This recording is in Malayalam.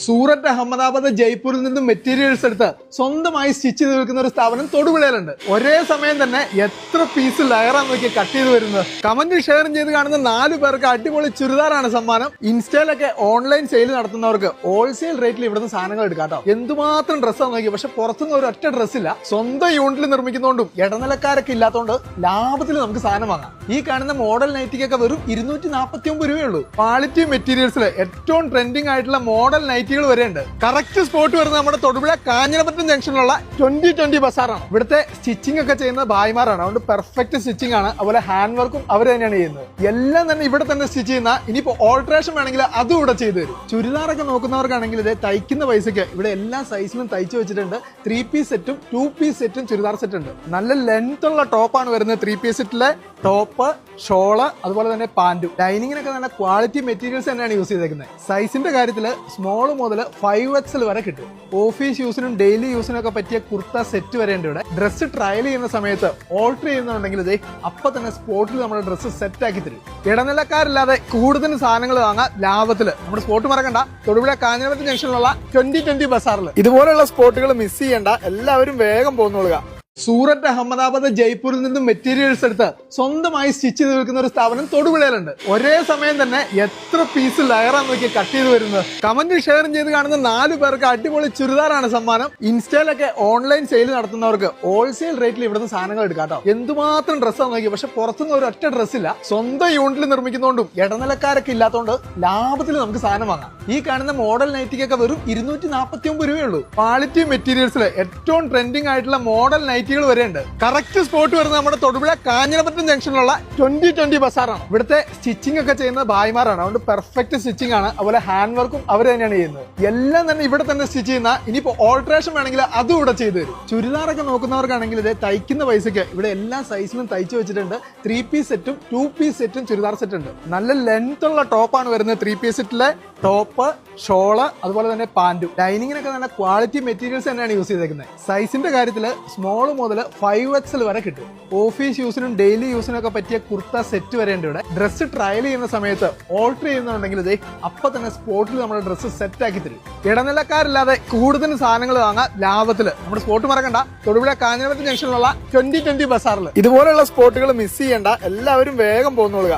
സൂററ്റ്, അഹമ്മദാബാദ്, ജയ്പൂരിൽ നിന്നും മെറ്റീരിയൽസ് എടുത്ത് സ്വന്തമായി സ്റ്റിച്ച് ചെയ്ത് വിൽക്കുന്ന ഒരു സ്ഥാപനം തൊടുപുഴയിലുണ്ട്. ഒരേ സമയം തന്നെ എത്ര പീസ് ലയറാന്ന് നോക്കി കട്ട് ചെയ്ത് വരുന്നത്. കമന്റ് ഷെയറും ചെയ്ത് കാണുന്ന 4 പേർക്ക് അടിപൊളി ചുരിദാറാണ് സമ്മാനം. ഇൻസ്റ്റയിലൊക്കെ ഓൺലൈൻ സെയിൽ നടത്തുന്നവർക്ക് ഹോൾസെയിൽ റേറ്റിൽ ഇവിടുന്ന് സാധനങ്ങൾ എടുക്കാം കേട്ടോ. എന്തുമാത്രം ഡ്രസ്സാന്ന് നോക്കി, പക്ഷെ പുറത്തുനിന്ന് ഒരു ഒറ്റ ഡ്രസ്സില്ല. സ്വന്തം യൂണിറ്റിൽ നിർമ്മിക്കുന്നതുകൊണ്ടും ഇടനിലക്കാരൊക്കെ ഇല്ലാത്തതുകൊണ്ട് ലാഭത്തിൽ നമുക്ക് സാധനം വാങ്ങാം. ഈ കാണുന്ന മോഡൽ നൈറ്റിക്കൊക്കെ വെറും 249 രൂപയുള്ളൂ. ക്വാളിറ്റി മെറ്റീരിയൽസിൽ ഏറ്റവും ട്രെൻഡിങ് ആയിട്ടുള്ള മോഡൽ നൈറ്റികൾ വരെയുണ്ട്. കറക്റ്റ് സ്പോട്ട് വരുന്നത് നമ്മുടെ തൊടുപുഴ കാഞ്ഞിരപ്പറ്റം ജംഗ്ഷനിലുള്ള 2020 ബസാറാണ്. ഇവിടുത്തെ സ്റ്റിച്ചിങ് ഒക്കെ ചെയ്യുന്നത് ഭായിമാരാണ്. അതുകൊണ്ട് പെർഫെക്റ്റ് സ്റ്റിച്ചിങ് ആണ്. അതുപോലെ ഹാൻഡ് വർക്കും അവർ തന്നെയാണ് ചെയ്യുന്നത്. എല്ലാം തന്നെ ഇവിടെ തന്നെ സ്റ്റിച്ച് ചെയ്യുന്ന, ഇനിയിപ്പോ ഓൾട്രേഷൻ വേണമെങ്കിൽ അതും ഇവിടെ ചെയ്തു തരും. ചുരിദാറൊക്കെ നോക്കുന്നവർക്കാണെങ്കിൽ ഇത് തയ്ക്കുന്ന പൈസക്ക് ഇവിടെ എല്ലാ സൈസിലും തയ്ച്ചു വെച്ചിട്ടുണ്ട്. 3 പീസ് സെറ്റും 2 പീസ് സെറ്റും ചുരിദാർ സെറ്റ് ഉണ്ട്. നല്ല ലെങ്ത് ഉള്ള ടോപ്പാണ് വരുന്നത്. 3 പീസ് സെറ്റിലെ ടോപ്പ്, ഷോള്, അതുപോലെ തന്നെ പാന്റും. ലൈനിങ്ങിനൊക്കെ നല്ല ക്വാളിറ്റി മെറ്റീരിയൽസ് തന്നെയാണ് യൂസ് ചെയ്തേക്കുന്നത്. സൈസിന്റെ കാര്യത്തിൽ സ്മോൾ മുതൽ 5XL വരെ കിട്ടും. ഓഫീസ് യൂസിനും ഡെയിലി യൂസിനും ഒക്കെ പറ്റിയ കുർത്ത സെറ്റ് വരെ ഉണ്ട് ഇവിടെ. ഡ്രസ്സ് ട്രയൽ ചെയ്യുന്ന സമയത്ത് ഓൾട്ടർ ചെയ്യുന്നുണ്ടെങ്കിൽ ഇത് അപ്പൊ തന്നെ സ്പോട്ടിൽ നമ്മുടെ ഡ്രസ്സ് സെറ്റ് ആക്കി തരും. ഇടനിലക്കാരില്ലാതെ കൂടുതൽ സാധനങ്ങൾ വാങ്ങാൻ ലാഭത്തില്. നമ്മുടെ സ്പോട്ട് മറക്കണ്ട, തൊടുപുഴ കാഞ്ഞിരപ്പറ്റം ജംഗ്ഷനിലുള്ള 2020 ബസാറിൽ. ഇതുപോലുള്ള സ്പോട്ടുകൾ മിസ് ചെയ്യേണ്ട, എല്ലാവരും വേഗം പോന്നോളുക. സൂററ്റ്, അഹമ്മദാബാദ്, ജയ്പൂരിൽ നിന്നും മെറ്റീരിയൽസ് എടുത്ത് സ്വന്തമായി സ്റ്റിച്ച് ചെയ്ത് വിൽക്കുന്ന ഒരു സ്ഥാപനം തൊടുപുഴയിലുണ്ട്. ഒരേ സമയം തന്നെ എത്ര പീസ് ലയറാന്ന് നോക്കി കട്ട് ചെയ്ത് വരുന്നത്. കമന്റ് ഷെയറും ചെയ്ത് കാണുന്ന 4 പേർക്ക് അടിപൊളി ചുരിദാറാണ് സമ്മാനം. ഇൻസ്റ്റയിലൊക്കെ ഓൺലൈൻ സെയിൽ നടത്തുന്നവർക്ക് ഹോൾസെയിൽ റേറ്റിൽ ഇവിടുന്ന് സാധനങ്ങൾ എടുക്കാം കേട്ടോ. എന്തുമാത്രം ഡ്രസ്സാന്ന് നോക്കി, പക്ഷെ പുറത്തുനിന്ന് ഒരു ഒറ്റ ഡ്രസ്സില്ല. സ്വന്തം യൂണിറ്റിൽ നിർമ്മിക്കുന്നതുകൊണ്ടും ഇടനിലക്കാരൊക്കെ ഇല്ലാത്തതുകൊണ്ട് ലാഭത്തിൽ നമുക്ക് സാധനം വാങ്ങാം. ഈ കാണുന്ന മോഡൽ നൈറ്റിക്കൊക്കെ വെറും 249 രൂപയുള്ളൂ. ക്വാളിറ്റി മെറ്റീരിയൽസിൽ ഏറ്റവും ട്രെൻഡിങ് ആയിട്ടുള്ള മോഡൽ നൈറ്റികൾ വരെയുണ്ട്. കറക്റ്റ് സ്പോട്ട് വരുന്നത് നമ്മുടെ തൊടുപുഴ കാഞ്ഞിരപ്പറ്റം ജംഗ്ഷനിലുള്ള 2020 ബസാറാണ്. ഇവിടുത്തെ സ്റ്റിച്ചിങ് ഒക്കെ ചെയ്യുന്നത് ഭായിമാരാണ്. അതുകൊണ്ട് പെർഫെക്റ്റ് സ്റ്റിച്ചിങ് ആണ്. അതുപോലെ ഹാൻഡ് വർക്കും അവർ തന്നെയാണ് ചെയ്യുന്നത്. എല്ലാം തന്നെ ഇവിടെ തന്നെ സ്റ്റിച്ച് ചെയ്യുന്ന, ഇനിയിപ്പോ ഓൾട്രേഷൻ വേണമെങ്കിൽ അതും ഇവിടെ ചെയ്തു തരും. ചുരിദാറൊക്കെ നോക്കുന്നവർക്കാണെങ്കിൽ ഇത് തയ്ക്കുന്ന പൈസക്ക് ഇവിടെ എല്ലാ സൈസിലും തയ്ച്ചു വെച്ചിട്ടുണ്ട്. 3 പീസ് സെറ്റും 2 പീസ് സെറ്റും ചുരിദാർ സെറ്റ് ഉണ്ട്. നല്ല ലെങ്ത് ഉള്ള ടോപ്പാണ് വരുന്നത്. 3 പീസ് സെറ്റിലെ ടോപ്പ്, ഷോള്, അതുപോലെ തന്നെ പാന്റും. ലൈനിങ്ങിനൊക്കെ നല്ല ക്വാളിറ്റി മെറ്റീരിയൽസ് തന്നെയാണ് യൂസ് ചെയ്തേക്കുന്നത്. സൈസിന്റെ കാര്യത്തിൽ സ്മോൾ മുതൽ 5XL വരെ കിട്ടും. ഓഫീസ് യൂസിനും ഡെയിലി യൂസിനും ഒക്കെ പറ്റിയ കുർത്ത സെറ്റ് വരെ ഉണ്ട് ഇവിടെ. ഡ്രസ്സ് ട്രയൽ ചെയ്യുന്ന സമയത്ത് ഓൾട്ടർ ചെയ്യുന്നുണ്ടെങ്കിൽ ഇത് അപ്പൊ തന്നെ സ്പോട്ടിൽ നമ്മുടെ ഡ്രസ്സ് സെറ്റ് ആക്കി തരും. ഇടനിലക്കാരില്ലാതെ കൂടുതൽ സാധനങ്ങൾ വാങ്ങാൻ ലാഭത്തില്. നമ്മുടെ സ്പോട്ട് മറക്കണ്ട, തൊടുപുഴ കാഞ്ഞിരപ്പറ്റം ജംഗ്ഷനിലുള്ള 2020 ബസാറിൽ. ഇതുപോലുള്ള സ്പോട്ടുകൾ മിസ് ചെയ്യേണ്ട, എല്ലാവരും വേഗം പോന്നോളുക.